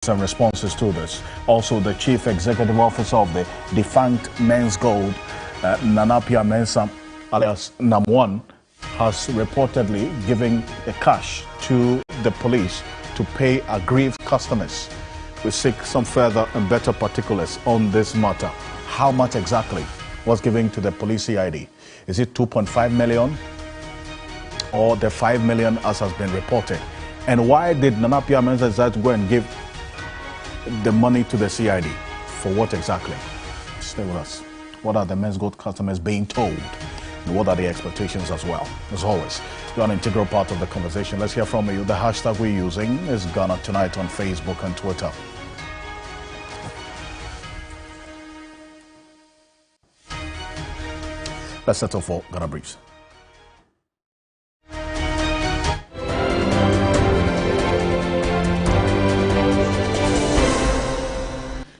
Some responses to this. Also, the Chief Executive Officer of the defunct Men's Gold, Nanapia Mensah, alias Nam1, has reportedly given the cash to the police to pay aggrieved customers. We seek some further and better particulars on this matter. How much exactly was given to the police CID? Is it 2.5 million or the 5 million as has been reported? And why did Nanapia Mensah decide to go and give the money to the CID? For what exactly? Stay with us. What are the Men's Gold customers being told? And what are the expectations as well? As always, you're an integral part of the conversation. Let's hear from you. The hashtag we're using is Ghana Tonight on Facebook and Twitter. Let's settle for Ghana Briefs.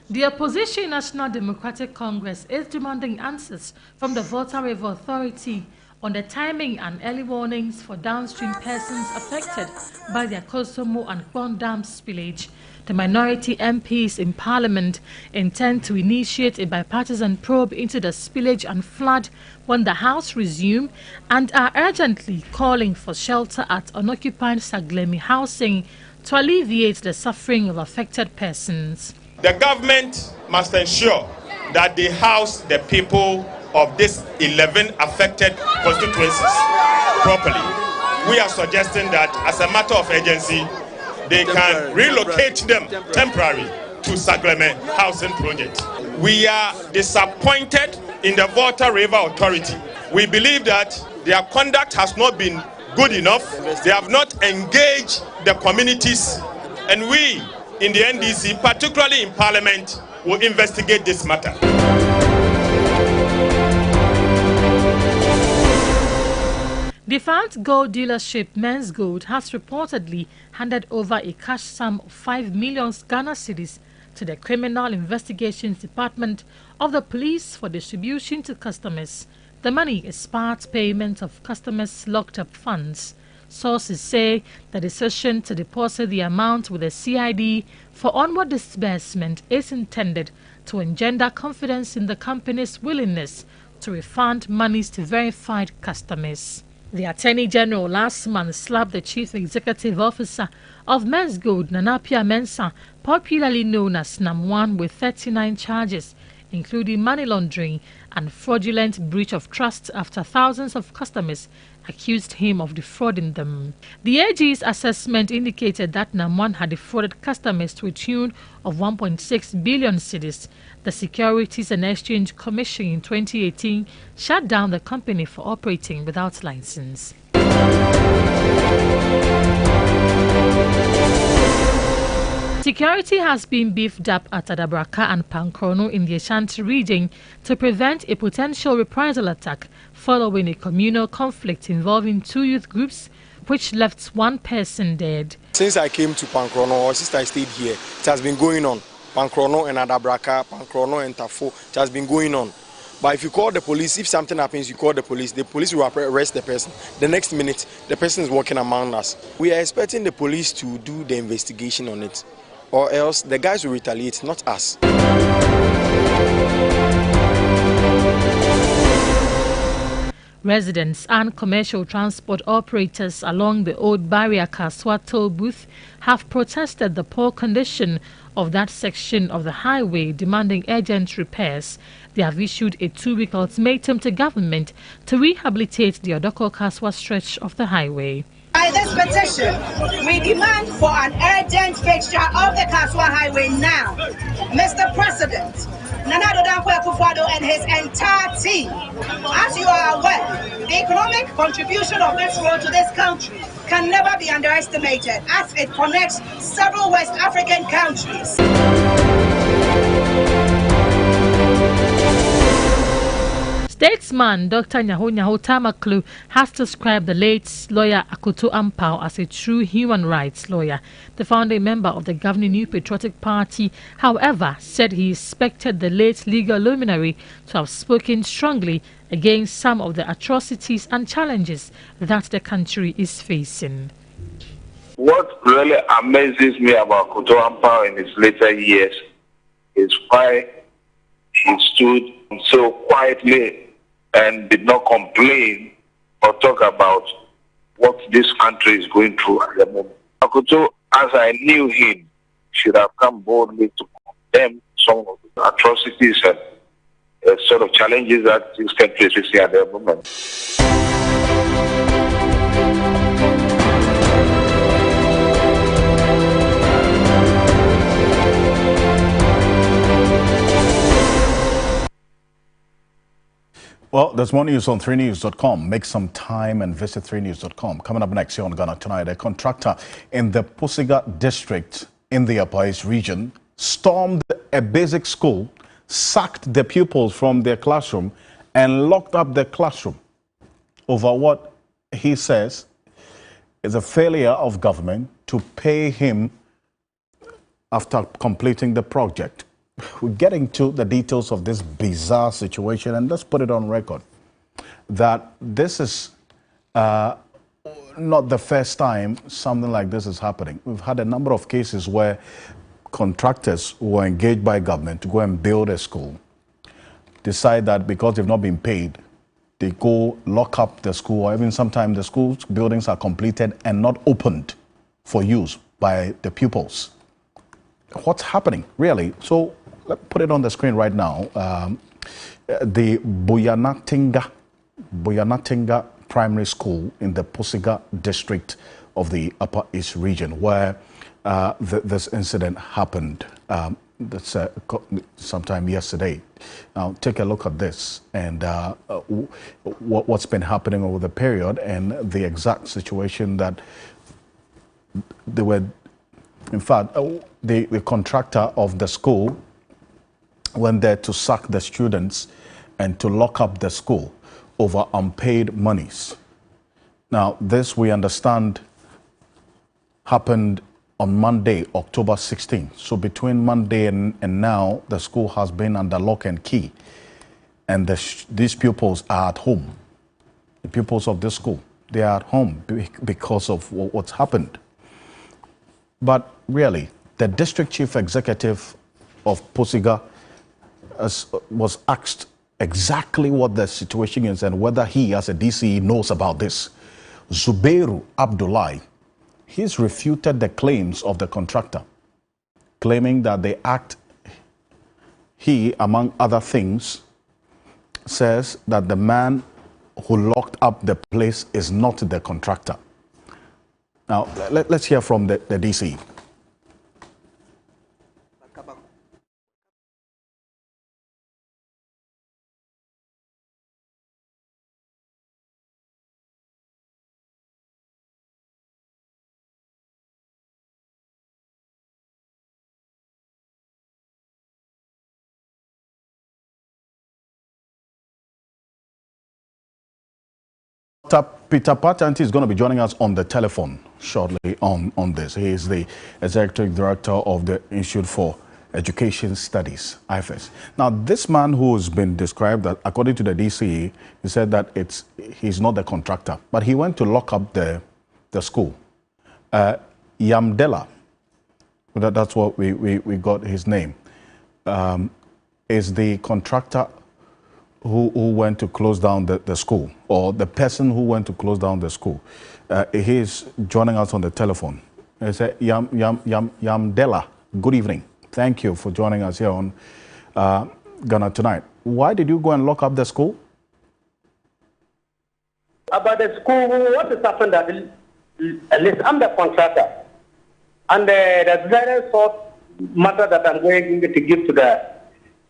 The opposition National Democratic Congress is demanding answers from the Volta River Authority on the timing and early warnings for downstream persons affected by the Akosomo and Kwon Dam spillage. The minority MPs in Parliament intend to initiate a bipartisan probe into the spillage and flood when the House resume and are urgently calling for shelter at unoccupied Saglemi housing to alleviate the suffering of affected persons. The government must ensure that they house the people of these 11 affected constituencies properly. We are suggesting that as a matter of urgency, they can relocate them temporarily to Sagleme housing project. We are disappointed in the Volta River Authority. We believe that their conduct has not been good enough. They have not engaged the communities, and we in the NDC, particularly in Parliament, will investigate this matter. Defunct gold dealership Men's Gold has reportedly handed over a cash sum of 5 million Ghana cedis to the Criminal Investigations Department of the Police for distribution to customers. The money is part payment of customers' locked-up funds. Sources say the decision to deposit the amount with the CID for onward disbursement is intended to engender confidence in the company's willingness to refund monies to verified customers. The Attorney General last month slapped the Chief Executive Officer of Men's Gold, Nanapia Mensah, popularly known as Nam1, with 39 charges, including money laundering and fraudulent breach of trust after thousands of customers accused him of defrauding them. The AG's assessment indicated that Nam1 had defrauded customers to a tune of 1.6 billion cedis. The Securities and Exchange Commission in 2018 shut down the company for operating without license. Security has been beefed up at Adabraka and Pankrono in the Ashanti region to prevent a potential reprisal attack following a communal conflict involving two youth groups which left one person dead. Since I came to Pankrono, or since I stayed here, it has been going on. Pankrono and Adabraka, Pankrono and Tafo, it has been going on. But if you call the police, if something happens, you call the police will arrest the person. The next minute, the person is walking among us. We are expecting the police to do the investigation on it, or else the guys will retaliate, not us. Residents and commercial transport operators along the old Barrier Kaswa toll booth have protested the poor condition of that section of the highway, demanding urgent repairs. They have issued a 2-week ultimatum to government to rehabilitate the Odoko Kaswa stretch of the highway. By this petition, we demand for an urgent fixture of the Kaswa Highway now. Mr. President, Nana Addo Dankwa Akufo-Addo and his entire team, as you are aware, the economic contribution of this road to this country can never be underestimated as it connects several West African countries. Statesman Dr. Nyaho Tamaklu has described the late lawyer Akoto Ampao as a true human rights lawyer. The founding member of the governing New Patriotic Party, however, said he expected the late legal luminary to have spoken strongly against some of the atrocities and challenges that the country is facing. What really amazes me about Koto Ampao in his later years is why he stood so quietly and did not complain or talk about what this country is going through at the moment. Koto, as I knew him, should have come boldly to condemn some of the atrocities and sort of challenges that this country is facing at the moment. Well, there's more news on 3news.com. Make some time and visit 3news.com. Coming up next here on Ghana Tonight, a contractor in the Pusiga district in the Upper East region stormed a basic school, sacked the pupils from their classroom, and locked up the classroom over what he says is a failure of government to pay him after completing the project. We're getting to the details of this bizarre situation, and let's put it on record that this is not the first time something like this is happening. We've had a number of cases where contractors who were engaged by government to go and build a school decide that because they've not been paid, they go lock up the school, or even sometimes the school buildings are completed and not opened for use by the pupils. What's happening, really? So let's put it on the screen right now. The Buyanatinga Primary School in the Pusiga district of the Upper East region, where this incident happened sometime yesterday. Now, take a look at this and what's been happening over the period and the exact situation that they were. In fact, the contractor of the school went there to sack the students and to lock up the school over unpaid monies. Now, this, we understand, happened on Monday, October 16th. So between Monday and now, the school has been under lock and key. And these pupils are at home. The pupils of this school, they are at home because of what's happened. But really, the district chief executive of Pusiga was asked exactly what the situation is and whether he, as a DCE, knows about this. Zubairu Abdullahi, he's refuted the claims of the contractor, claiming that the act, he, among other things, says that the man who locked up the place is not the contractor. Now, let's hear from the DC. Peter Patanti is going to be joining us on the telephone shortly on this. He is the Executive Director of the Institute for Education Studies, IFES. Now, this man who has been described, that according to the DCE, he said that he's not the contractor, but he went to lock up the school. Yamdela, that's what we got his name, is the contractor who went to close down the school, or the person who went to close down the school. He is joining us on the telephone. He said, Yamdela, good evening. Thank you for joining us here on Ghana Tonight. Why did you go and lock up the school? About the school, what has happened that at least I'm the contractor. And the very first matter that I'm going to give to the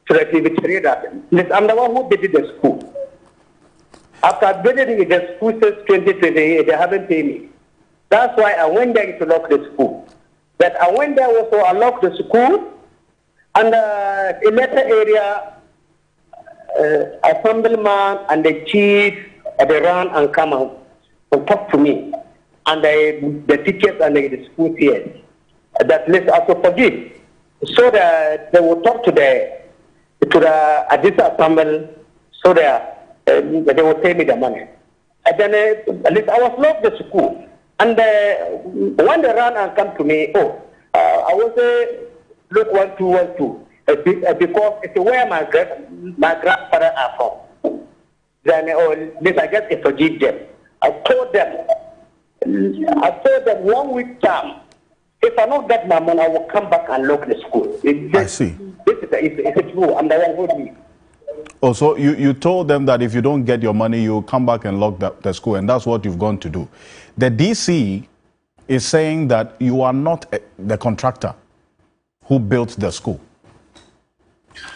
TV that I'm the one who built the school. After building the school since 2028, they haven't paid me. That's why I went there to lock the school. But I went there also, I locked the school, and in that area, assemblyman and the chief, they ran and come out and talk to me. And the teachers and the school here, that let's also forgive. So that they will talk to the Adisa assembly, so that they will pay me the money. And then at least I was locked the school. And when they run and come to me, I will say, look, 1212, because it's where my grandfather are from. Then, I just forgive them. I told them 1 week time, if I don't get my money, I will come back and lock the school. I see. It's true. I'm the one who me. Oh, so you told them that if you don't get your money, you'll come back and lock the school, and that's what you've gone to do. The DC is saying that you are not the contractor who built the school.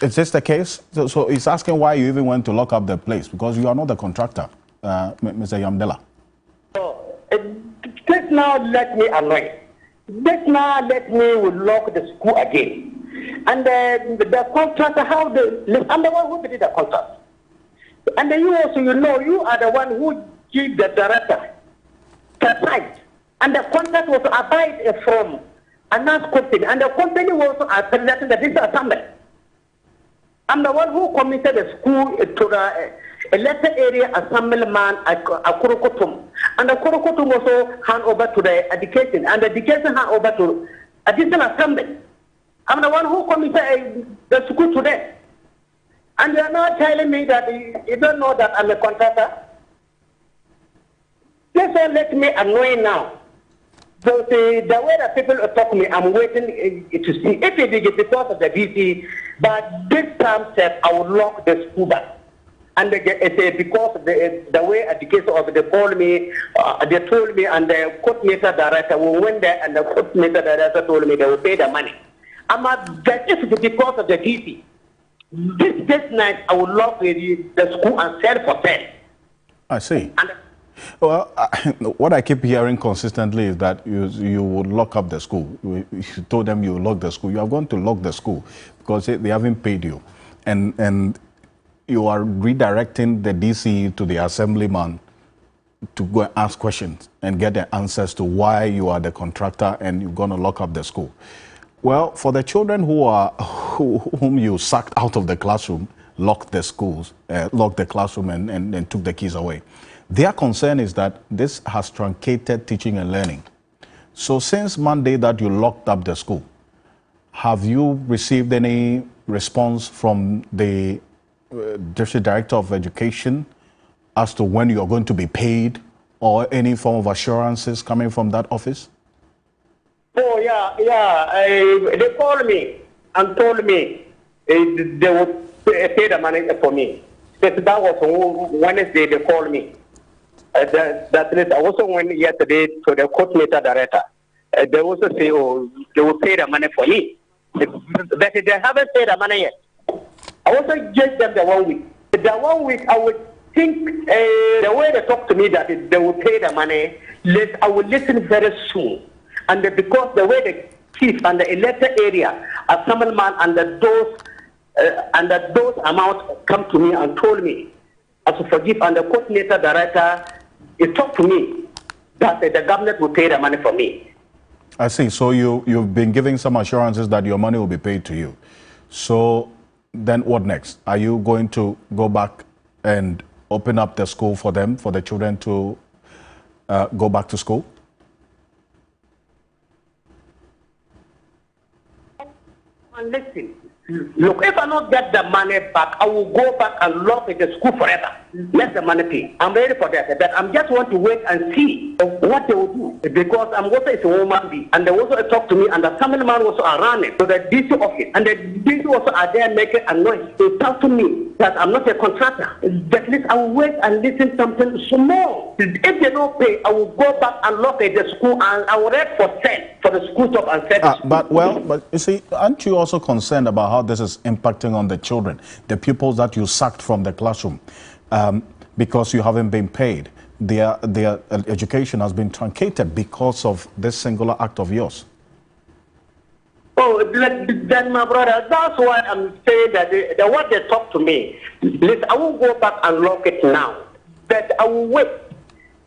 Is this the case? So he's asking why you even went to lock up the place, because you are not the contractor, Mr. Yamdela. This now let me annoy. This now let me lock the school again. And the contractor, I'm the one who did the contract. And then you also, you are the one who give the director the site. And the contract was abide from another company. And the company was presenting the this assembly. I'm the one who committed the school to the lesser area assemblyman at Kurukutum. And the Kurukutum also hand over to the education. And the education hand over to additional assembly. I'm the one who committed the school to them. And they are now telling me that you don't know that I'm a contractor. This will let me annoy now. So the way that people talk to me, I'm waiting to see if it is because of the DC. But this time, I will lock the school back. And it's because of the way education of they called me, they told me, and the court meter director went there, and the court meter director told me they will pay the money. That is because of the DC. This night, I will lock the school and sell for sale. I see. Well, what I keep hearing consistently is that you would lock up the school. You told them you would lock the school. You are going to lock the school because they haven't paid you. And you are redirecting the DC to the assemblyman to go and ask questions and get the answers to why you are the contractor and you're going to lock up the school. Well, for the children whom you sacked out of the classroom, locked the schools, locked the classroom and took the keys away, their concern is that this has truncated teaching and learning. So since Monday that you locked up the school, have you received any response from the District Director of Education as to when you are going to be paid or any form of assurances coming from that office? Oh, yeah. They called me and told me they would pay the money for me. That was Wednesday they called me. That is, I also went yesterday to the court meter director. They also say, they will pay the money for me. But they haven't paid the money yet. I also gave them the 1 week. The 1 week, I would think the way they talk to me that they will pay the money, I will listen very soon. And because the way the chief and the elected area, assemblyman and those amounts come to me and told me, as to forgive, and the court meter director, he talked to me that the government will pay the money for me. I see. So you've been giving some assurances that your money will be paid to you. So then what next? Are you going to go back and open up the school for them, for the children to go back to school? And listen, look, if I don't get the money back, I will go back and lock in the school forever. Let the money pay. I'm ready for that. But I just want to wait and see what they will do. Because I'm also a woman being. And they also talk to me, and the family man also are running to the DC office. And the DC also are there making a noise. They talk to me that I'm not a contractor. At least I will wait and listen something small. If they don't pay, I will go back and lock in the school, and I will read for sale for the school top and sell. But you see, aren't you also concerned about how this is impacting on the children, the pupils that you sacked from the classroom, because you haven't been paid? Their education has been truncated because of this singular act of yours. Oh, then my brother, that's why I'm saying that the what they talk to me, listen, I won't go back and lock it now, but I will wait.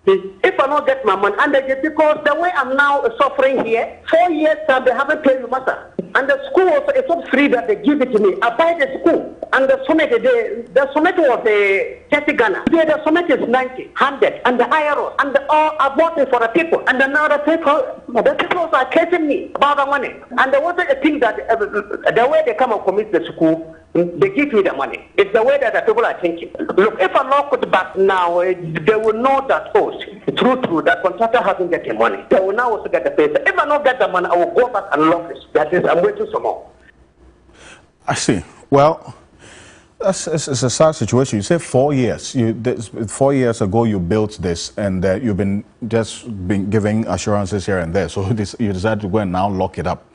If I don't get my money, and because the way I'm now suffering here, 4 years time they haven't paid me matter, and the school also is not free that they give it to me. I buy the school. And the summit, the summit was 30 Ghana. Today the summit is 90, 100, and the higher, and all are voting for the people. And then now the people are chasing me about the money. And there wasn't a thing that the way they come and commit the school, they give me the money. It's the way that the people are thinking. Look, if a law could back now, they will know that, oh, true, that contractor hasn't get the money. They will now also get the paper. If I don't get the money, I will go back and lock it. That is, I'm waiting some more. I see. Well, it's a sad situation. You say 4 years. 4 years ago you built this, and you've been giving assurances here and there. So you decided to go and now lock it up.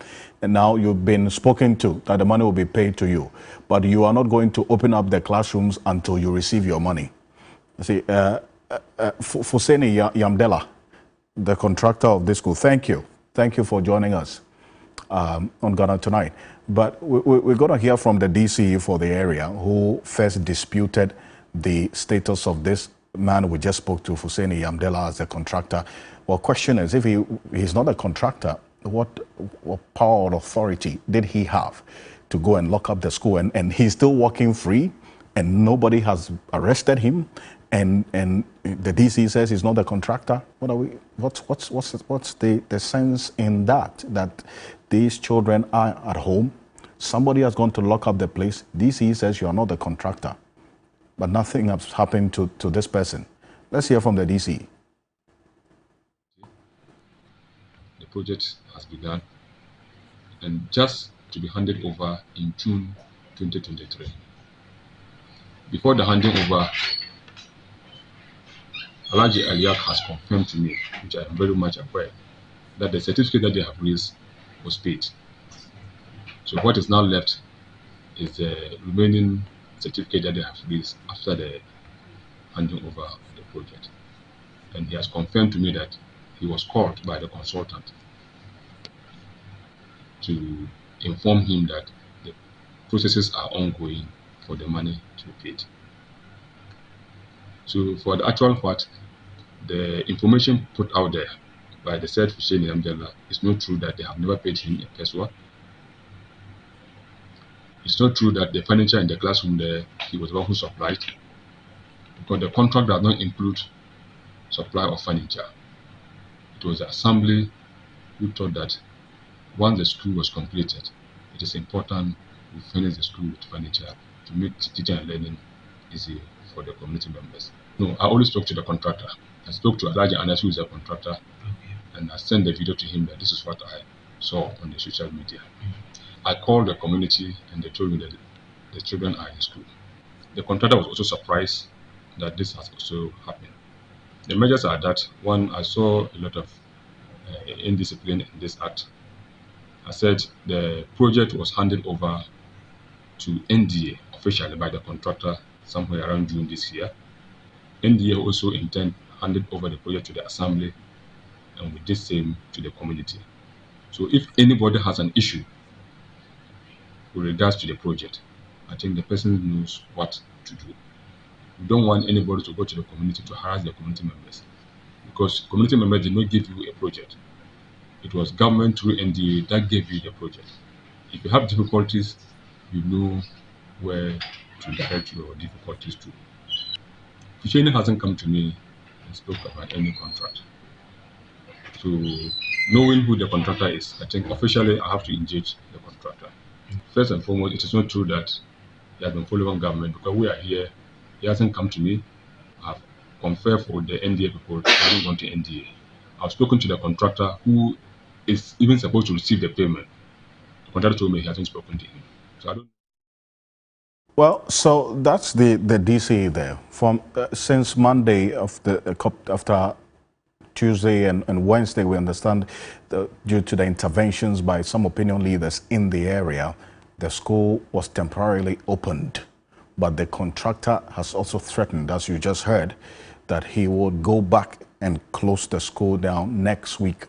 And now you've been spoken to that the money will be paid to you. But you are not going to open up the classrooms until you receive your money. See, Fuseni Yamdela, the contractor of this school, thank you. Thank you for joining us on Ghana Tonight. But we're going to hear from the DCE for the area who first disputed the status of this man we just spoke to, Fuseni Yamdela, as a contractor. Well, question is, if he's not a contractor, what power or authority did he have to go and lock up the school? And he's still walking free, and nobody has arrested him, and the DC says he's not a contractor. What's the sense in that these children are at home, somebody has gone to lock up the place, DC says you are not a contractor, but nothing has happened to this person? Let's hear from the DC. The project has begun and just to be handed over in June 2023. Before the handing over, Alhaji Aliak has confirmed to me, which I am very much aware, that the certificate that they have raised was paid. So what is now left is the remaining certificate that they have raised after the handing over of the project. And he has confirmed to me that he was called by the consultant to inform him that the processes are ongoing for the money to be paid. So for the actual fact, the information put out there by the said Fuseni Yamdela is not true that they have never paid him a peso. It's not true that the furniture in the classroom there, he was the one who supplied, because the contract does not include supply of furniture. It was the assembly who thought that once the school was completed, it is important we finish the school with furniture to make teaching and learning easy for the community members. No, I only spoke to the contractor. I spoke to Alhaji Anas, who is a contractor, and I sent the video to him that this is what I saw on the social media. I called the community and they told me that the children are in school. The contractor was also surprised that this has also happened. The measures are that, one, I saw a lot of indiscipline in this act. I said the project was handed over to NDA officially by the contractor somewhere around June this year. NDA also handed over the project to the assembly, and we did same to the community. So if anybody has an issue with regards to the project, I think the person knows what to do. We don't want anybody to go to the community to harass the community members, because community members did not give you a project. It was government through NDA that gave you the project. If you have difficulties, you know where to direct your difficulties to. Fuseni hasn't come to me and spoke about any contract. So knowing who the contractor is, I think officially I have to engage the contractor. First and foremost, it is not true that he has been following government, because we are here. He hasn't come to me. I've conferred for the NDA people. He hasn't gone to NDA. I've spoken to the contractor, who is even supposed to receive the payment. The contractor told me he hasn't spoken to him. So I don't. Well, so that's the DC there. From since Monday after Tuesday and Wednesday, we understand due to the interventions by some opinion leaders in the area, the school was temporarily opened. But the contractor has also threatened, as you just heard, that he would go back and close the school down next week,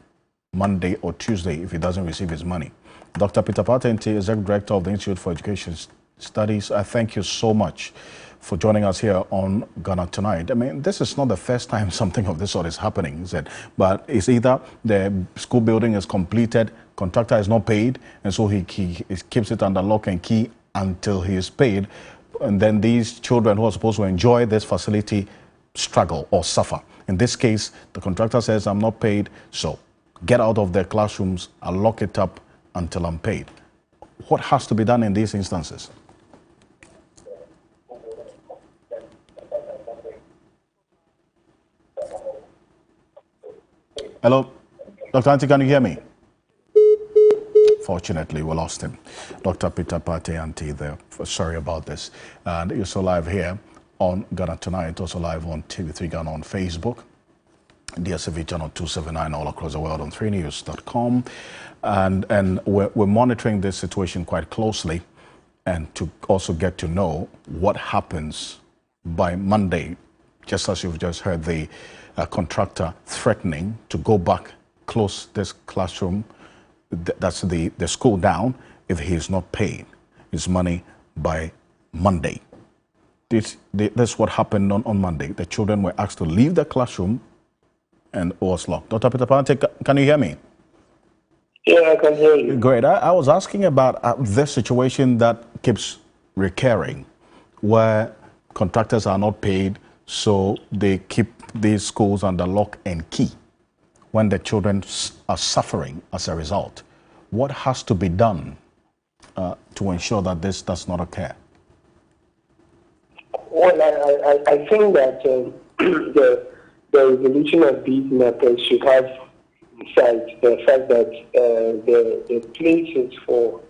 Monday or Tuesday, if he doesn't receive his money. Dr. Peter Patente, Executive Director of the Institute for Education Studies, I thank you so much for joining us here on Ghana Tonight. I mean, this is not the first time something of this sort is happening, is it? But it's either the school building is completed, contractor is not paid, and so he keeps it under lock and key until he is paid, and then these children who are supposed to enjoy this facility struggle or suffer. In this case, the contractor says, I'm not paid, so get out of their classrooms and lock it up until I'm paid. What has to be done in these instances? Hello, Dr. Auntie, can you hear me? Fortunately, we lost him. Dr. Peter Pate-Auntie there. Sorry about this. And you're so live here on Ghana Tonight, also live on TV3 Ghana on Facebook, DSTV channel 279 all across the world on 3news.com. And we're monitoring this situation quite closely, and to also get to know what happens by Monday, just as you've just heard the contractor threatening to go back, close this classroom, that's the school down, if he is not paid his money by Monday. That's what happened on Monday. The children were asked to leave the classroom and it was locked. Dr. Peter Pate, can you hear me? Yeah, I can hear you. Great. I was asking about this situation that keeps recurring, where contractors are not paid, so they keep these schools under lock and key when the children are suffering as a result. What has to be done to ensure that this does not occur? Well, I think that the resolution of these matters should have in sight the fact that the place is for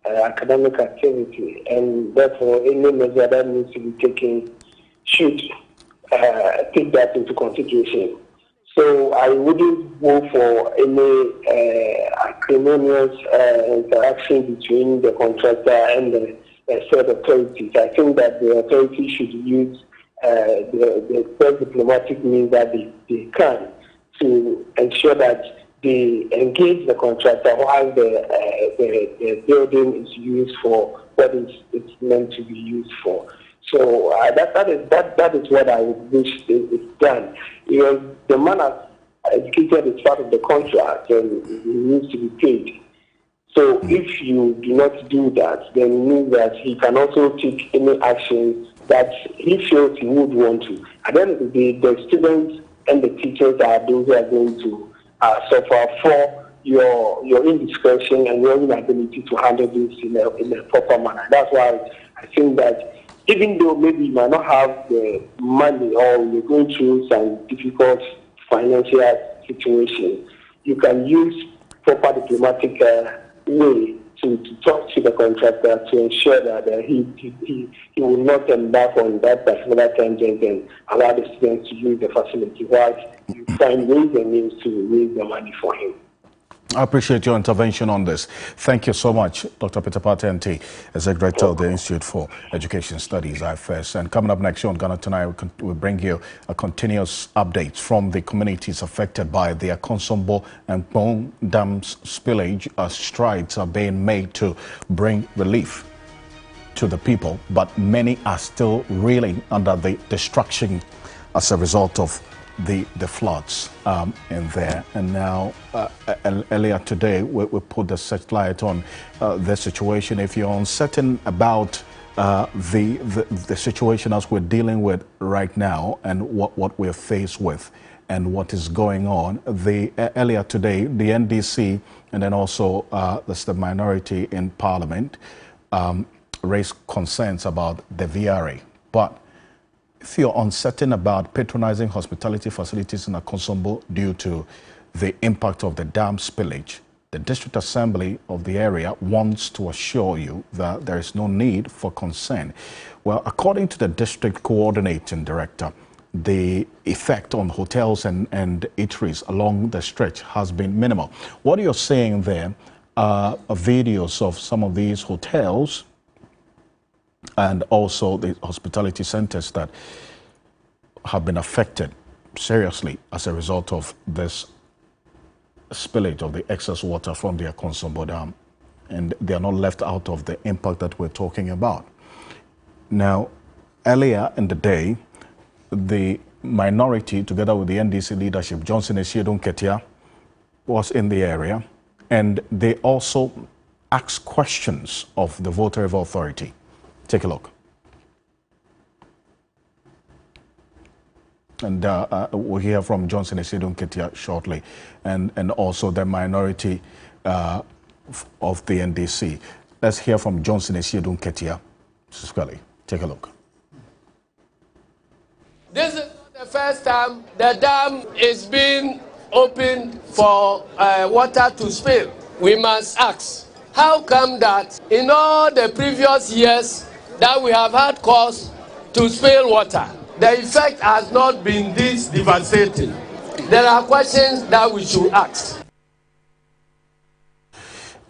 academic activity, and therefore any measure that needs to be taken should take that into consideration. So I wouldn't go for any acrimonious interaction between the contractor and the said authorities. I think that the authorities should use the best diplomatic means that they can to ensure that they engage the contractor while the building is used for what it's meant to be used for. So that is what I would wish is done. The man has educated as part of the contract and he needs to be paid. So if you do not do that, then it means that he can also take any action that he feels he would want to. And then the students and the teachers are those who are going to suffer for your indiscretion and your inability to handle this in a proper manner. That's why I think that even though maybe you might not have the money or you're going through some difficult financial situation, you can use proper diplomatic way to talk to the contractor to ensure that he will not embark on that particular tangent and allow the students to use the facility while you find ways and means to raise the money for him. I appreciate your intervention on this. Thank you so much, Dr. Peter Pate-Auntie, Executive Director of the Institute for Education Studies, IFS. And coming up next year on Ghana Tonight, we'll bring you a continuous update from the communities affected by the Akonsombo and Kpong dams spillage, as strides are being made to bring relief to the people, but many are still reeling under the destruction as a result of the floods in there. And now earlier today we put the searchlight on the situation. If you're uncertain about the situation as we're dealing with right now and what we're faced with and what is going on, earlier today the NDC and then also the minority in Parliament raised concerns about the VRA. But if you're uncertain about patronizing hospitality facilities in Akonsombo due to the impact of the dam spillage, the District Assembly of the area wants to assure you that there is no need for concern. Well, according to the District Coordinating Director, the effect on hotels and eateries along the stretch has been minimal. What you're seeing there are videos of some of these hotels and also the hospitality centers that have been affected seriously as a result of this spillage of the excess water from the Akonsombo Dam. And they are not left out of the impact that we're talking about. Now, earlier in the day, the minority, together with the NDC leadership, Johnson Esiedun Ketia, was in the area, and they also ask questions of the Water River Authority. Take a look. And we'll hear from Johnson Esiedun Ketia shortly, and also the minority of the NDC. Let's hear from Johnson Esiedun Ketia. Squarely. Take a look. This is not the first time the dam is being opened for water to spill. We must ask, how come that in all the previous years that we have had cause to spill water, the effect has not been this devastating? There are questions that we should ask.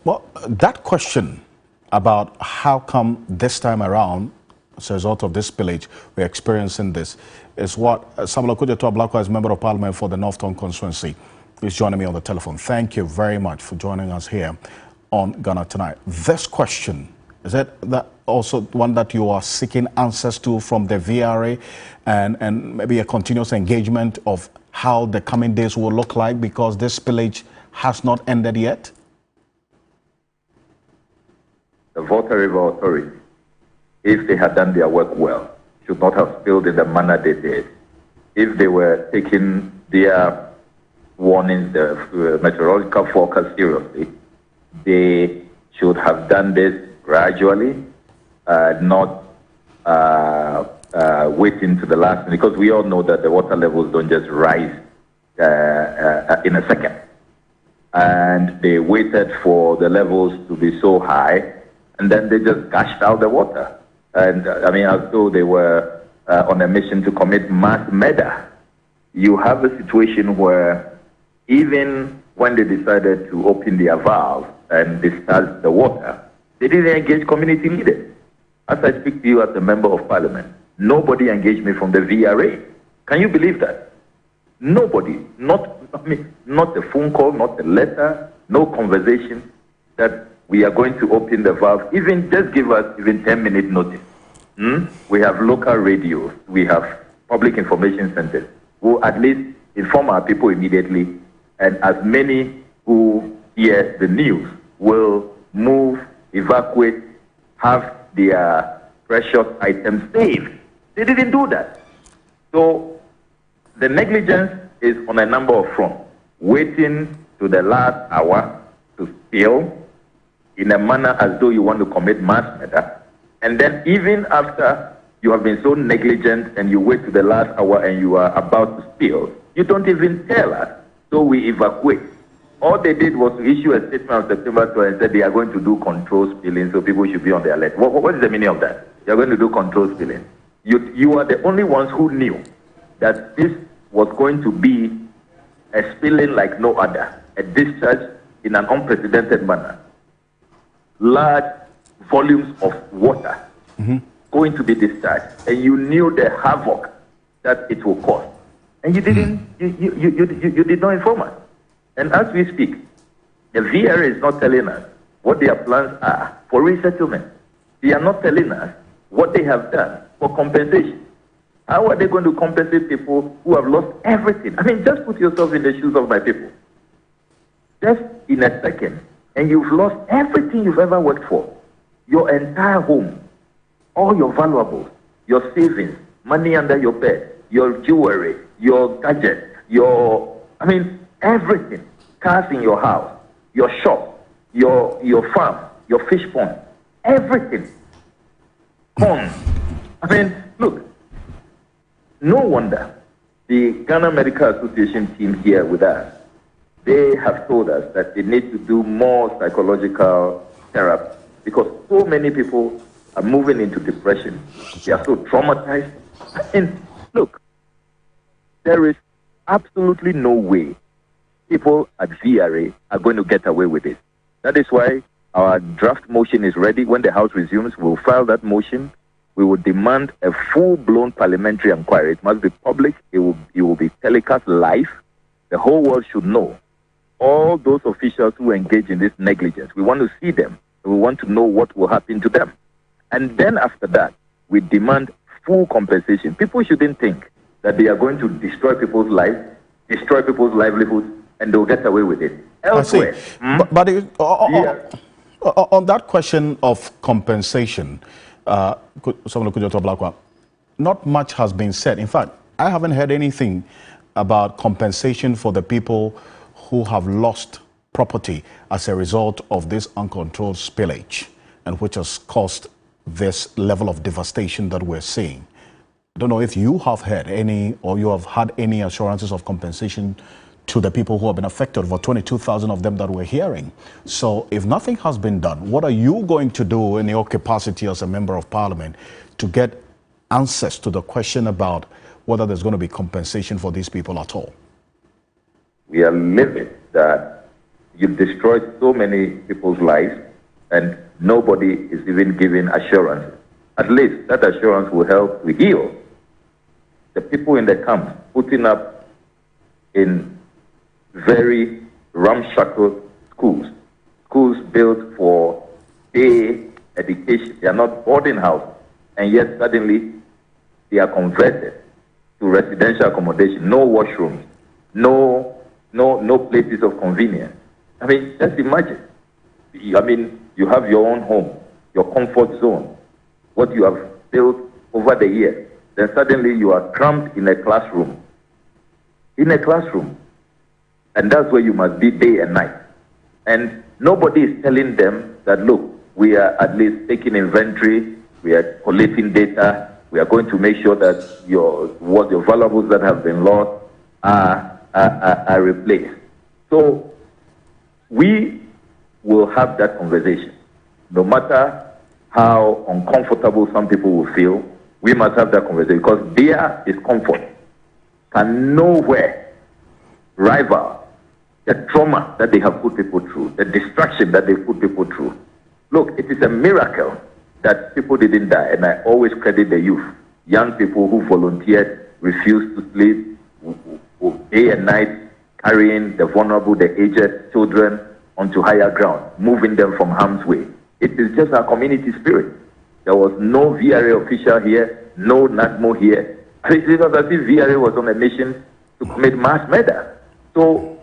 Well, that question about how come this time around, as a result of this spillage, we're experiencing this, is what Samuel Okudzeto Ablakwa, is Member of Parliament for the Northton constituency, is joining me on the telephone. Thank you very much for joining us here on Ghana Tonight. This question, is that also one that you are seeking answers to from the VRA, and maybe a continuous engagement of how the coming days will look like, because this spillage has not ended yet? The Water River Authority, if they had done their work well, should not have spilled in the manner they did. If they were taking their warnings, the meteorological forecast seriously, they should have done this gradually, not waiting to the last minute, because we all know that the water levels don't just rise in a second. And they waited for the levels to be so high, and then they just gushed out the water. And I mean, as though they were on a mission to commit mass murder. You have a situation where even when they decided to open their valve and discharge the water, they didn't engage community leaders. As I speak to you as a member of parliament, nobody engaged me from the VRA. Can you believe that? Nobody, not a phone call, not a letter, no conversation that we are going to open the valve. Even just give us even 10-minute notice. We have local radios, we have public information centers. We'll at least inform our people immediately, and as many who hear the news will move, evacuate, have their precious items saved. They didn't do that. So the negligence is on a number of fronts. Waiting to the last hour to spill in a manner as though you want to commit mass murder. And then even after you have been so negligent and you wait to the last hour and you are about to spill, you don't even tell us, so we evacuate. All they did was to issue a statement on September 12 and said they are going to do control spilling, so people should be on their alert. What is the meaning of that? They are going to do control spilling. You are the only ones who knew that this was going to be a spilling like no other, a discharge in an unprecedented manner. Large volumes of water going to be discharged, and you knew the havoc that it will cause, and you didn't. You did not inform us. And as we speak, the VRA is not telling us what their plans are for resettlement. They are not telling us what they have done for compensation. How are they going to compensate people who have lost everything? I mean, just put yourself in the shoes of my people. Just in a second, and you've lost everything you've ever worked for. Your entire home, all your valuables, your savings, money under your bed, your jewelry, your gadgets, everything. Cars in your house, your shop, your farm, your fish pond, everything. Gone. Look, no wonder the Ghana Medical Association team here with us, they have told us that they need to do more psychological therapy because so many people are moving into depression. They are so traumatized. And look, there is absolutely no way people at VRA are going to get away with it. That is why our draft motion is ready. When the House resumes, we'll file that motion. We will demand a full-blown parliamentary inquiry. It must be public. It will be telecast live. The whole world should know. All those officials who engage in this negligence, we want to see them. We want to know what will happen to them. And then after that, we demand full compensation. People shouldn't think that they are going to destroy people's lives, destroy people's livelihoods, and they'll get away with it. Elsewhere, On that question of compensation, not much has been said. In fact, I haven't heard anything about compensation for the people who have lost property as a result of this uncontrolled spillage, and which has caused this level of devastation that we're seeing. I don't know if you have heard any, or you have had any assurances of compensation to the people who have been affected, for 22,000 of them that we're hearing. So if nothing has been done, what are you going to do in your capacity as a member of parliament to get answers to the question about whether there's going to be compensation for these people at all? We are livid that you've destroyed so many people's lives and nobody is even giving assurance. At least that assurance will help to heal the people in the camps putting up in very ramshackle schools built for day education. They are not boarding houses, and yet suddenly they are converted to residential accommodation. No washrooms, no places of convenience. I mean, just imagine. I mean, you have your own home, your comfort zone, what you have built over the years. Then suddenly you are cramped in a classroom. And that's where you must be day and night. And nobody is telling them that, look, we are at least taking inventory, we are collecting data, we are going to make sure that your valuables that have been lost are replaced. So we will have that conversation. No matter how uncomfortable some people will feel, we must have that conversation, because their discomfort can nowhere rival the trauma that they have put people through, the destruction that they put people through. Look, it is a miracle that people didn't die, and I always credit the youth, young people who volunteered, refused to sleep, day and night, carrying the vulnerable, the aged children onto higher ground, moving them from harm's way. It is just our community spirit. There was no VRA official here, no NADMO here. It was as if VRA was on a mission to commit mass murder. So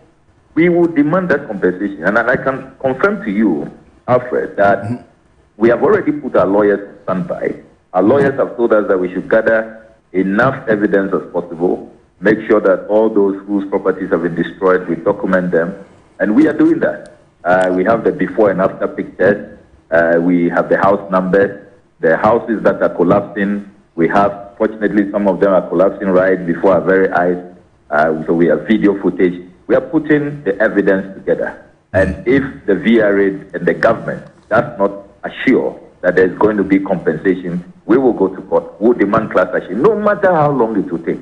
we will demand that compensation. And I can confirm to you, Alfred, that we have already put our lawyers on standby. Our lawyers have told us that we should gather enough evidence as possible, make sure that all those whose properties have been destroyed, we document them. And we are doing that. We have the before and after pictures. We have the house numbers. The houses that are collapsing, we have, fortunately, some of them are collapsing right before our very eyes. So we have video footage. We are putting the evidence together. And if the VRA and the government does not assure that there's going to be compensation, we will go to court. We'll demand class action, no matter how long it will take.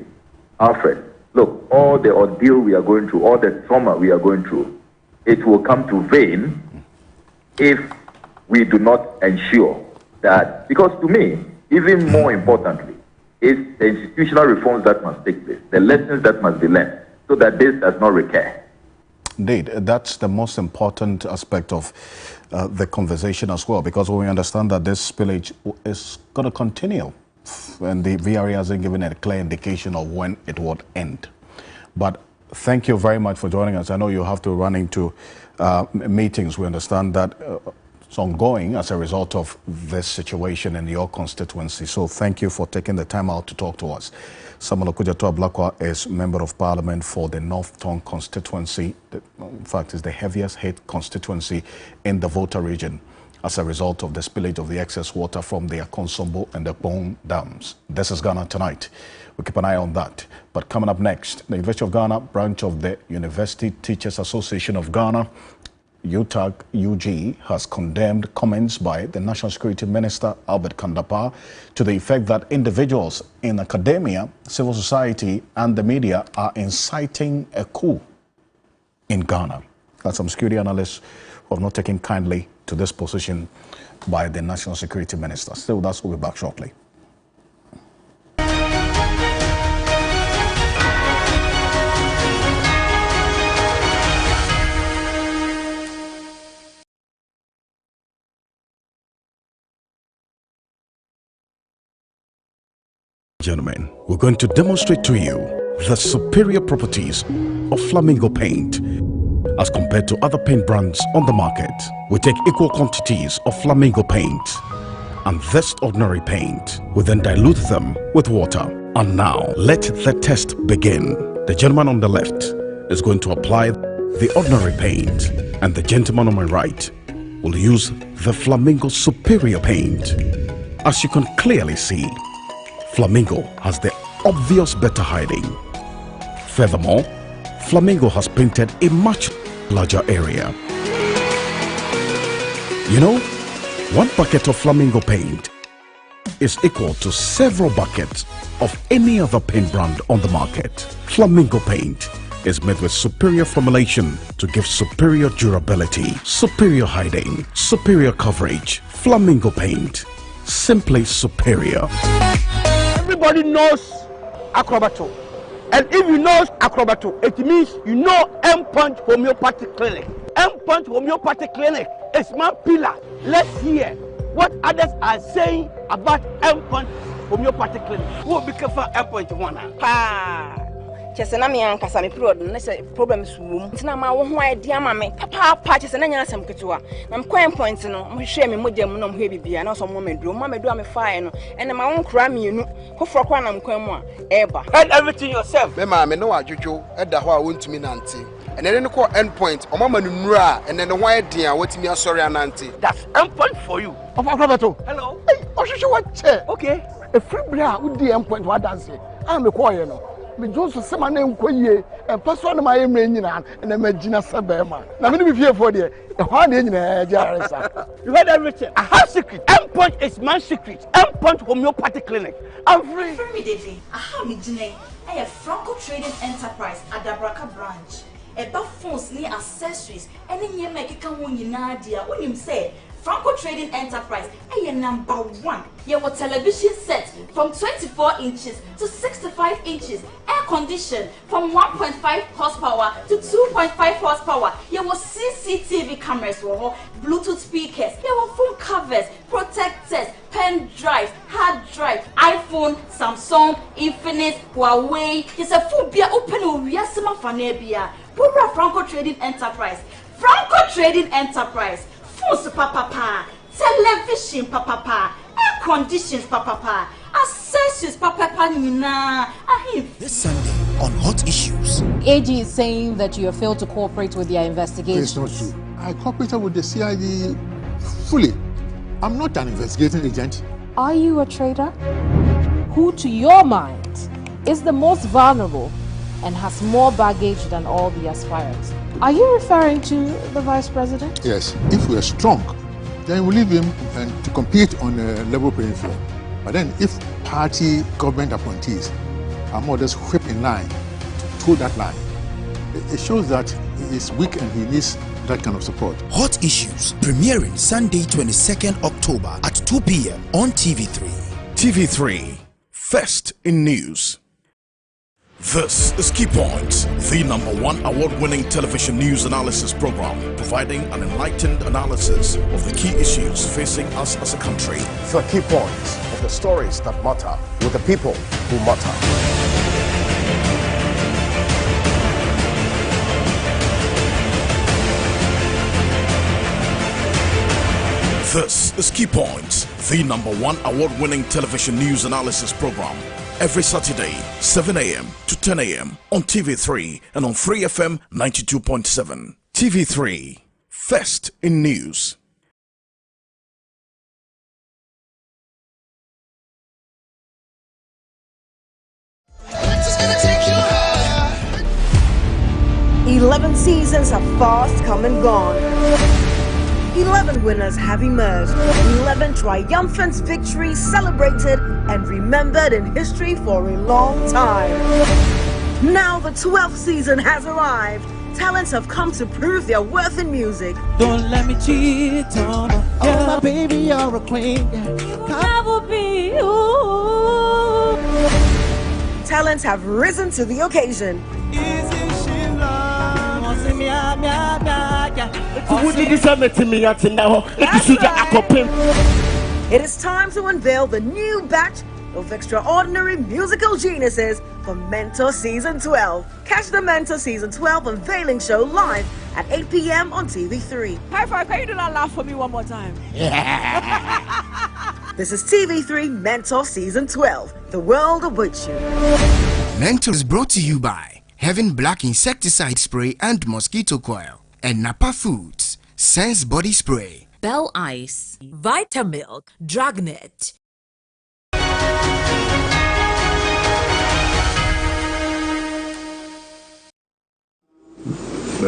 Alfred, look, all the ordeal we are going through, all the trauma we are going through, it will come to vain if we do not ensure that, because to me, even more importantly, is the institutional reforms that must take place, the lessons that must be learned, so that this does not recur. Indeed, that's the most important aspect of the conversation as well, because we understand that this spillage is going to continue, and the VRA hasn't given a clear indication of when it would end. But thank you very much for joining us. I know you have to run into meetings. We understand that it's ongoing as a result of this situation in your constituency. So thank you for taking the time out to talk to us. Samuel Okudzeto Ablakwa is Member of Parliament for the North Tongue constituency. In fact, it's the heaviest hit constituency in the Volta region as a result of the spillage of the excess water from the Akonsombo and the Bone dams. This is Ghana Tonight. We'll keep an eye on that. But coming up next, the University of Ghana branch of the University Teachers Association of Ghana, UTAG-UG, has condemned comments by the National Security Minister, Albert Kandapa, to the effect that individuals in academia, civil society, and the media are inciting a coup in Ghana. That's some security analysts who have not taken kindly to this position by the National Security Minister. Stay with us, we'll be back shortly. Gentlemen, we're going to demonstrate to you the superior properties of Flamingo paint. as compared to other paint brands on the market. We take equal quantities of Flamingo paint and this ordinary paint. We then dilute them with water. And now, let the test begin. The gentleman on the left is going to apply the ordinary paint, and the gentleman on my right will use the Flamingo Superior paint. As you can clearly see, Flamingo has the obvious better hiding. Furthermore, Flamingo has painted a much larger area. You know, 1 bucket of Flamingo paint is equal to several buckets of any other paint brand on the market. Flamingo paint is made with superior formulation to give superior durability, superior hiding, superior coverage. Flamingo paint, simply superior. Everybody knows Acrobato. And if you know Acrobato, it means you know M-Punch Homeopathy Clinic. M-Punch Homeopathy Clinic is my pillar. Let's hear what others are saying about M-Punch Homeopathy Clinic. Who will be careful M-Punch one? Chesena me ankasa me period no say problems wom ntina ma wo ho idea ma me papa chesena nya asem ketewa na mkwan point no mo hwe me mogya mu no mo hwe bibia na so mo meduro me fae no ene ma won kra mienu hofro kwa na mkwan mu a eba head everything yourself me ma me no adwodwo eda ho a wontumi nante ene ne ko end point o mama no nura ene ne ho idea watimi asori anante. That's end point for you of Acrobato. Hello hey ohwehwe what che okay a free bra wo di end point wa dance am me call you no me Johnson sema na enkoyie e paso na my emre nyina na magina sebema na me no be fie for there e ho na nyina jaresa. You heard everything. I have secret. M-Punch is my secret. M-Punch Homeopathy Clinic. I'm free. Free me Davy. Aha me jine e Franco Trading Enterprise Adabraka branch. E ba phones ni accessories ene nyema keka ho nyina dia wonim say Franco Trading Enterprise is #1. Your television set from 24 inches to 65 inches. Air condition from 1.5 horsepower to 2.5 horsepower. Your CCTV cameras, Bluetooth speakers, your phone covers, protectors, pen drives, hard drive, iPhone, Samsung, Infinite, Huawei. It's a full beer open we are some fanebia. Pura Franco Trading Enterprise. Franco Trading Enterprise. Phones papa, television papa, air conditions papa, accessories papa nina. This Sunday on Hot Issues. AG is saying that you have failed to cooperate with their investigations. It's not true. I cooperated with the CID fully. I'm not an investigating agent. Are you a traitor? Who, to your mind, is the most vulnerable and has more baggage than all the aspirants? Are you referring to the Vice President? Yes. If we are strong, then we leave him and to compete on a level playing field. But then if party government appointees are more or less whipped in line to toe that line, it shows that he is weak and he needs that kind of support. Hot Issues, premiering Sunday 22nd October at 2 p.m. on TV3. TV3, first in news. This is Key Points, the #1 award-winning television news analysis program, providing an enlightened analysis of the key issues facing us as a country. The key points of the stories that matter with the people who matter. This is Key Points, the #1 award-winning television news analysis program. Every Saturday, 7 a.m. to 10 a.m. on TV3 and on Free FM 92.7. TV3, first in news. "11 seasons have fast come and gone. 11 winners have emerged. 11 triumphant victories celebrated and remembered in history for a long time. Now the 12th season has arrived. Talents have come to prove their worth in music. Don't let me cheat on you. Oh, my baby, you're a queen. Never be you. Talents have risen to the occasion. It is time to unveil the new batch of extraordinary musical geniuses for Mentor Season 12. Catch the Mentor Season 12 unveiling show live at 8 p.m. on TV3. High five, can you do that laugh for me one more time? This is TV3 Mentor Season 12. The world awaits you. Mentor is brought to you by Heaven Black Insecticide Spray and Mosquito Coil, and Napa Foods Sense Body Spray, Bell Ice, Vitamilk, Dragnet.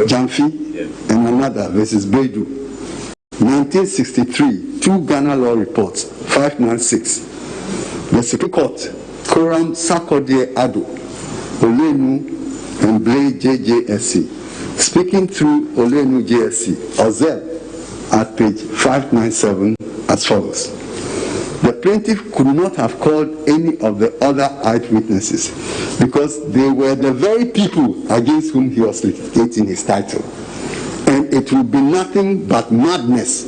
Jamfi and another versus Bedu. 1963, 2 Ghana law reports, 596. The Supreme Court, Koram Sarkodie Ado, Olenu, and Blay JJSC. Speaking through Olenu JSC, Ozel, at page 597 as follows. The plaintiff could not have called any of the other eyewitnesses because they were the very people against whom he was litigating his title. And it would be nothing but madness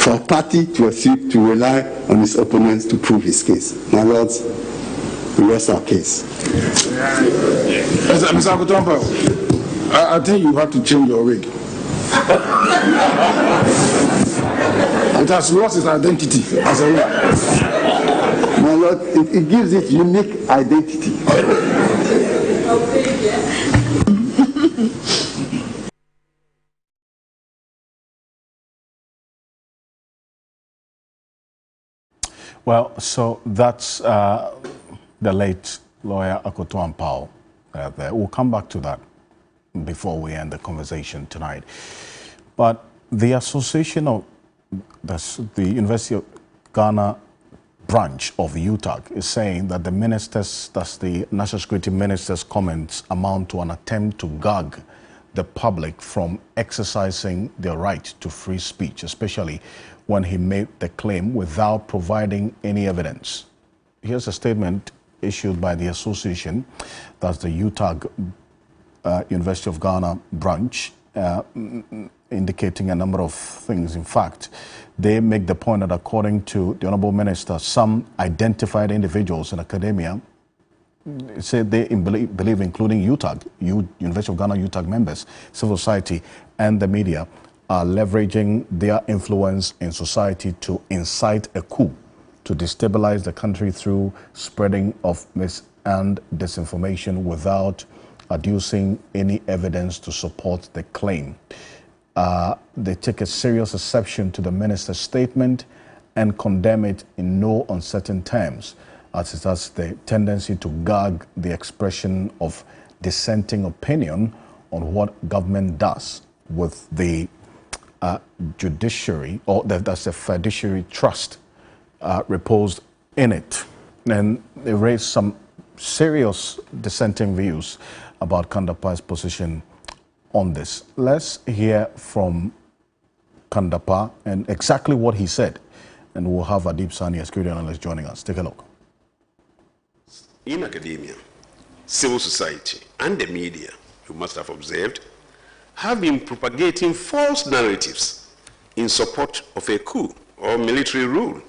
for a party to assume to rely on his opponents to prove his case. My lords, we rest our case. Mr. Akutompa, I think you have to change your wig. It has lost its identity as a wig. My lord, it gives it unique identity. Well, so that's the late lawyer Akoto Ampao there. We'll come back to that before we end the conversation tonight. But the association of the University of Ghana branch of UTAG is saying that the ministers, that's the National Security Minister's comments, amount to an attempt to gag the public from exercising their right to free speech, especially when he made the claim without providing any evidence. Here's a statement issued by the association, that's the UTAG University of Ghana branch, indicating a number of things. In fact, they make the point that according to the Honorable Minister, some identified individuals in academia say they believe, including UTAG, University of Ghana UTAG members, civil society, and the media, are leveraging their influence in society to incite a coup, to destabilize the country through spreading of mis- and disinformation without adducing any evidence to support the claim. They take a serious exception to the minister's statement and condemn it in no uncertain terms, as it has the tendency to gag the expression of dissenting opinion on what government does with the judiciary, or that's a fiduciary trust reposed in it. And they raised some serious dissenting views about Kandapa's position on this. Let's hear from Kandapa and exactly what he said. And we'll have Adib Sani, a security analyst, joining us. Take a look. In academia, civil society, and the media, you must have observed, have been propagating false narratives in support of a coup or military rule.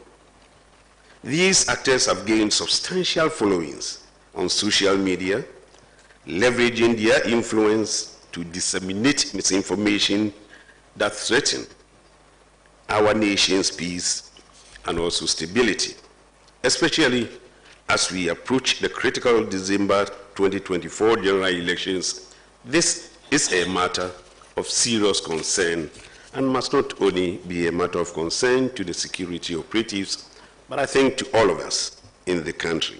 These actors have gained substantial followings on social media, leveraging their influence to disseminate misinformation that threaten our nation's peace and also stability, especially as we approach the critical December 2024 general elections. This is a matter of serious concern and must not only be a matter of concern to the security operatives, but I think to all of us in the country.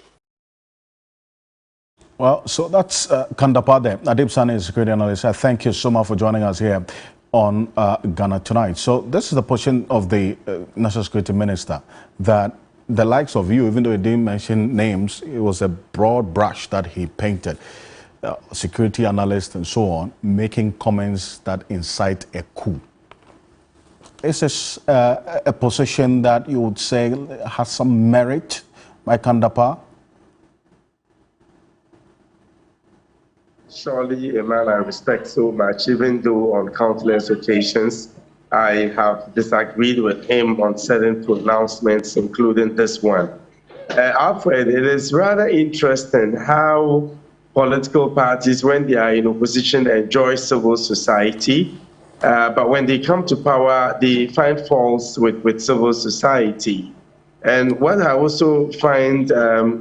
Well, so that's Kandapa there. Adib Sani is security analyst. I thank you so much for joining us here on Ghana Tonight. So this is the position of the National Security Minister, that the likes of you, even though he didn't mention names, it was a broad brush that he painted. Security analysts and so on, making comments that incite a coup. Is this a position that you would say has some merit by Kandapa? Surely a man I respect so much, even though on countless occasions I have disagreed with him on certain pronouncements, including this one. Alfred, it is rather interesting how political parties, when they are in opposition, enjoy civil society. But when they come to power, they find faults with civil society. And what I also find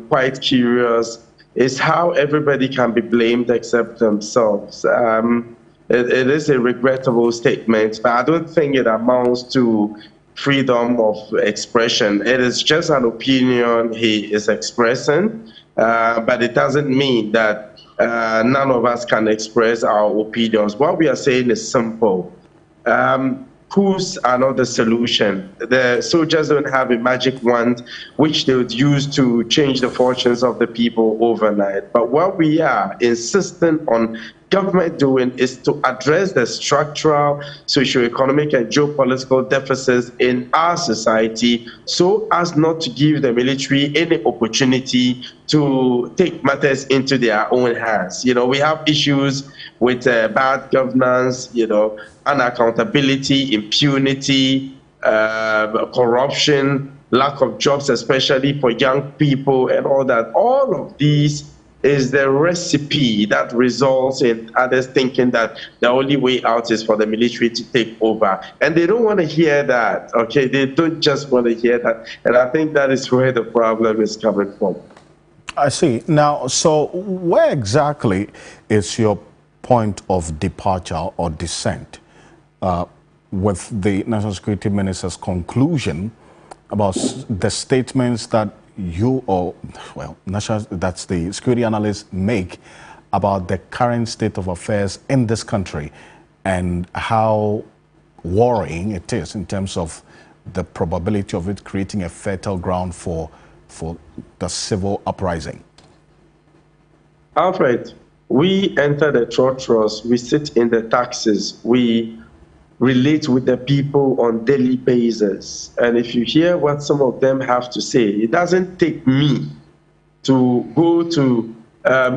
quite curious is how everybody can be blamed except themselves. It is a regrettable statement, but I don't think it amounts to freedom of expression. It is just an opinion he is expressing, but it doesn't mean that none of us can express our opinions. What we are saying is simple. Coups are not the solution. The soldiers don't have a magic wand which they would use to change the fortunes of the people overnight. But what we are insisting on government doing is to address the structural, socio-economic and geopolitical deficits in our society so as not to give the military any opportunity to take matters into their own hands. You know, we have issues with bad governance, you know, unaccountability, impunity, corruption, lack of jobs, especially for young people and all that. All of these is the recipe that results in others thinking that the only way out is for the military to take over. And they don't want to hear that, okay? They don't just want to hear that. And I think that is where the problem is coming from. I see. Now, so where exactly is your point of departure or dissent with the National Security Minister's conclusion about the statements that you or, well, that's the security analysts make about the current state of affairs in this country and how worrying it is in terms of the probability of it creating a fertile ground for the civil uprising? Alfred, we enter the trotros, we sit in the taxis, we relate with the people on daily basis. And if you hear what some of them have to say, it doesn't take me to go to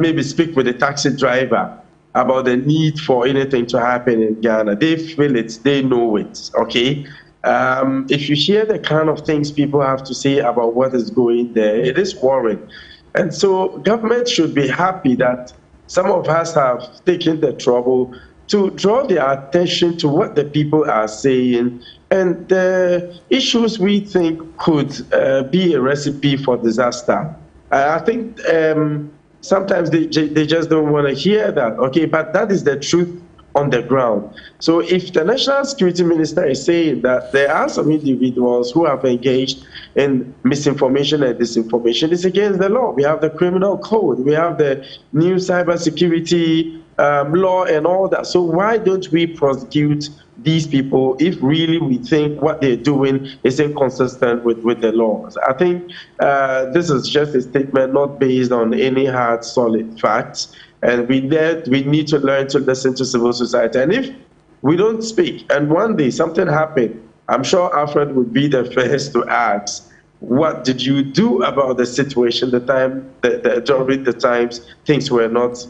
maybe speak with a taxi driver about the need for anything to happen in Ghana. They feel it, they know it, okay? If you hear the kind of things people have to say about what is going there, it is worrying. And so government should be happy that some of us have taken the trouble to draw their attention to what the people are saying and the issues we think could be a recipe for disaster. I think sometimes they just don't want to hear that, okay? But that is the truth on the ground. So if the National Security Minister is saying that there are some individuals who have engaged in misinformation and disinformation, it's against the law. We have the criminal code, we have the new cybersecurity law and all that. So why don't we prosecute these people if really we think what they're doing is inconsistent with the laws? I think this is just a statement not based on any hard, solid facts. And we need to learn to listen to civil society. And if we don't speak, and one day something happened, I'm sure Alfred would be the first to ask, what did you do about the situation during the times things were not,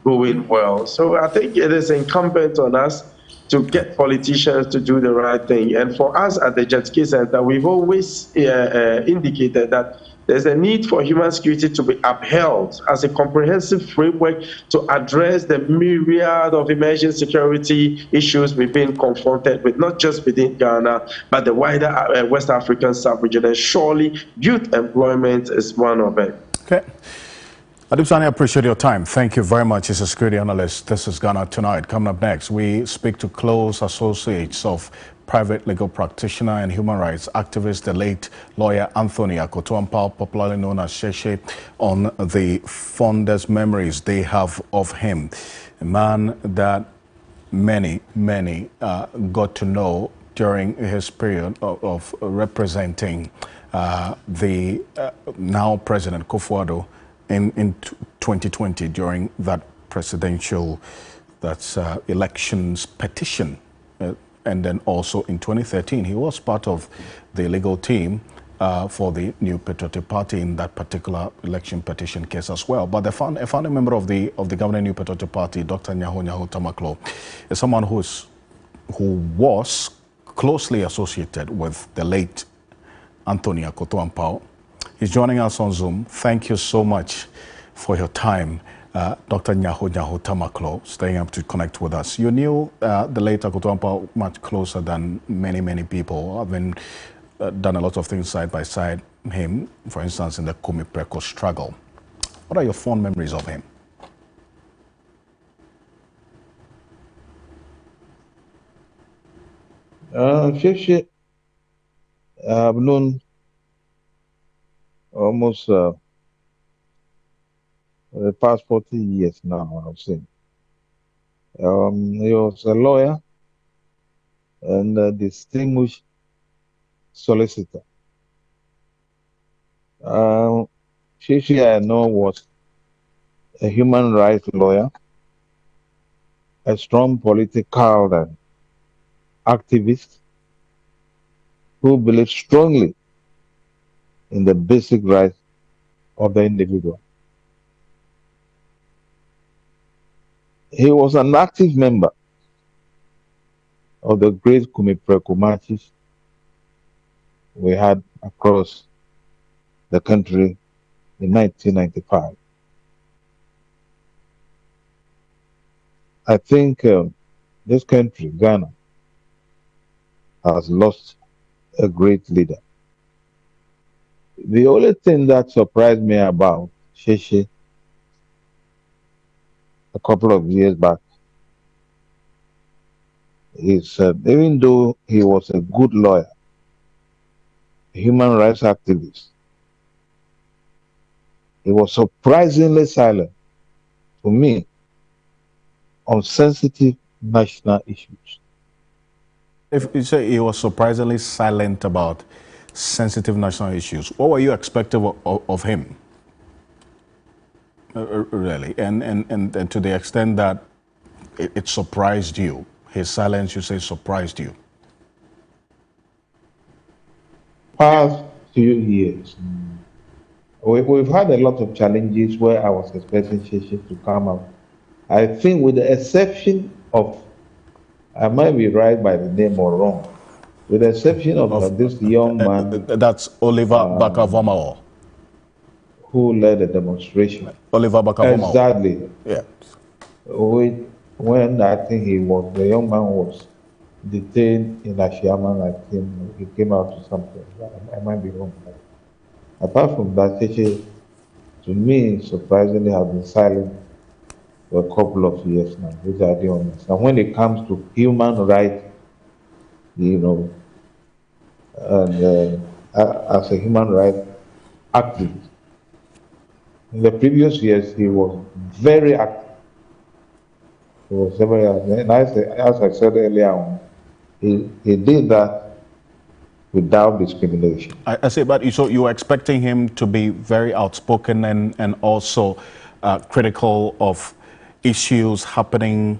going well? So I think it is incumbent on us to get politicians to do the right thing. And for us at the JetK Center, we've always indicated that there's a need for human security to be upheld as a comprehensive framework to address the myriad of emerging security issues we've been confronted with, not just within Ghana, but the wider West African sub-region. And surely youth employment is one of it. Okay. Adibsani, I appreciate your time. Thank you very much. He's a security analyst. This is Ghana Tonight. Coming up next, we speak to close associates of private legal practitioner and human rights activist, the late lawyer Anthony Akoto-Ampao, popularly known as Sheshe, on the fondest memories they have of him. A man that many got to know during his period of representing the now President Kufuor in 2020 during that presidential elections petition. And then also in 2013, he was part of the legal team for the New Patriotic Party in that particular election petition case as well. But a founding member of the governing New Patriotic Party, Dr. Nyaho Tamaklo, is someone who was closely associated with the late Anthony Akoto-Ampao. He's joining us on Zoom. Thank you so much for your time, Dr. Nyaho Tamaklo, staying up to connect with us. You knew the late Akoto Ampah much closer than many people. Having done a lot of things side by side him, for instance, in the Kumi Preko struggle. What are your fond memories of him? Sheshe, I've known almost the past 40 years now, I've seen. He was a lawyer and a distinguished solicitor. Sheshe, I know, was a human rights lawyer, a strong political activist who believed strongly in the basic rights of the individual. He was an active member of the great Kumi Preko marches we had across the country in 1995. I think this country, Ghana, has lost a great leader. The only thing that surprised me about Sheshe a couple of years back is even though he was a good lawyer, a human rights activist, he was surprisingly silent to me on sensitive national issues. If you say he was surprisingly silent about sensitive national issues, what were you expecting of him? Really? And to the extent that it surprised you, his silence, you say, surprised you? Past few years, we've had a lot of challenges where I was expecting Sheshe to come out. I think with the exception of, I might be right by the name or wrong, with the exception of this young man. That's Oliver Bakavomao. Who led a demonstration. Oliver Bakavomao. Exactly. Yeah. When I think the young man was detained in Ashiaman, I think he came out to something. I might be wrong. Apart from that, Sheshe, to me, surprisingly, have been silent for a couple of years now, which I don't understand. And when it comes to human rights, and as a human rights activist, in the previous years, he was very active. He was very active. And as I said earlier on, he did that without discrimination. I say, but so you were expecting him to be very outspoken and also critical of issues happening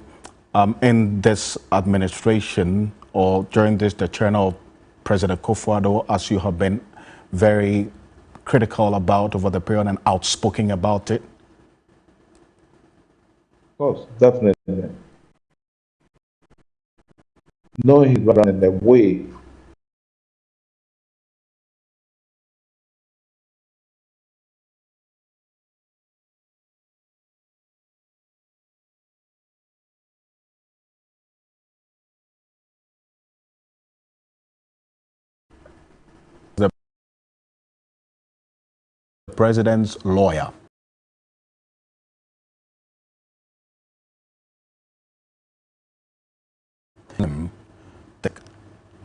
in this administration or during the tenure of President Kufuor, as you have been very critical about over the period and outspoken about it? Of course, definitely. No, he's running the way. The president's lawyer.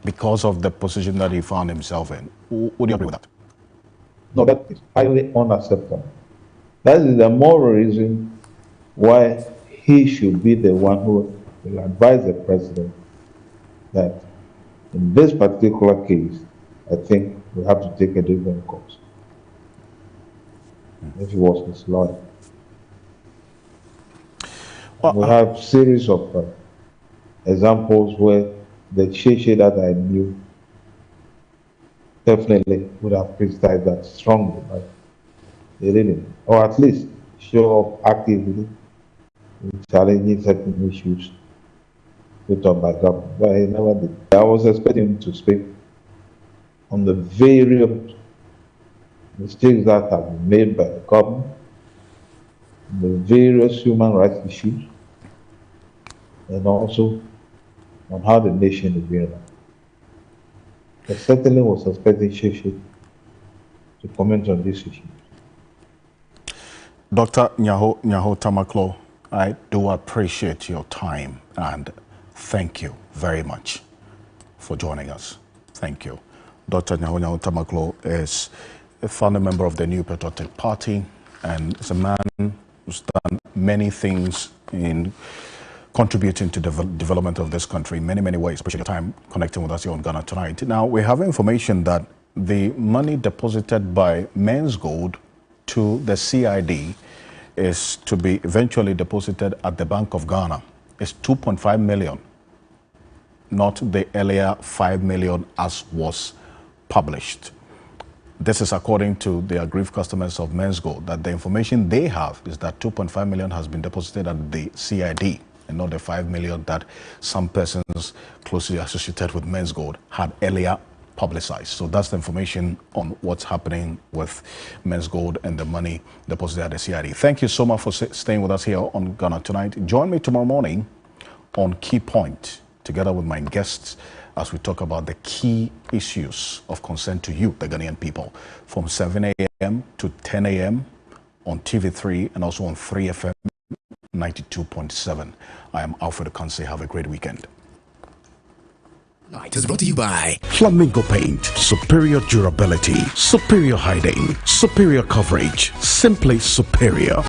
Because of the position that he found himself in. Would you agree with that? No, that is highly unacceptable. That is the moral reason why he should be the one who will advise the president that in this particular case, I think we have to take a different course. If he was his lawyer. We have series of examples where the Sheshe that I knew definitely would have criticized that strongly, but they didn't. Or at least show up actively in challenging certain issues put up by government. But he never did. I was expecting him to speak on the various mistakes that have been made by the government, the various human rights issues, and also on how the nation is being run. I certainly was expecting Sheshi to comment on this issue. Dr. Nyaho Tamaklo, I do appreciate your time and thank you very much for joining us. Thank you. Dr. Nyaho Tamaklo is a founding member of the New Patriotic Party and is a man who's done many things in contributing to the development of this country in many, many ways. Appreciate your time connecting with us here on Ghana Tonight. Now, we have information that the money deposited by Men's Gold to the CID is to be eventually deposited at the Bank of Ghana. It's 2.5 million, not the earlier 5 million as was published. This is according to the aggrieved customers of Men's Gold, that the information they have is that 2.5 million has been deposited at the CID and not the 5 million that some persons closely associated with Men's Gold had earlier publicized. So that's the information on what's happening with Men's Gold and the money deposited at the CID. Thank you so much for staying with us here on Ghana Tonight. Join me tomorrow morning on Key Point together with my guests as we talk about the key issues of concern to you, the Ghanaian people, from 7 a.m. to 10 a.m. on TV3 and also on 3FM 92.7. I am Alfred Ocansey. Have a great weekend. Night is brought to you by Flamingo Paint. Superior durability, superior hiding, superior coverage, simply superior.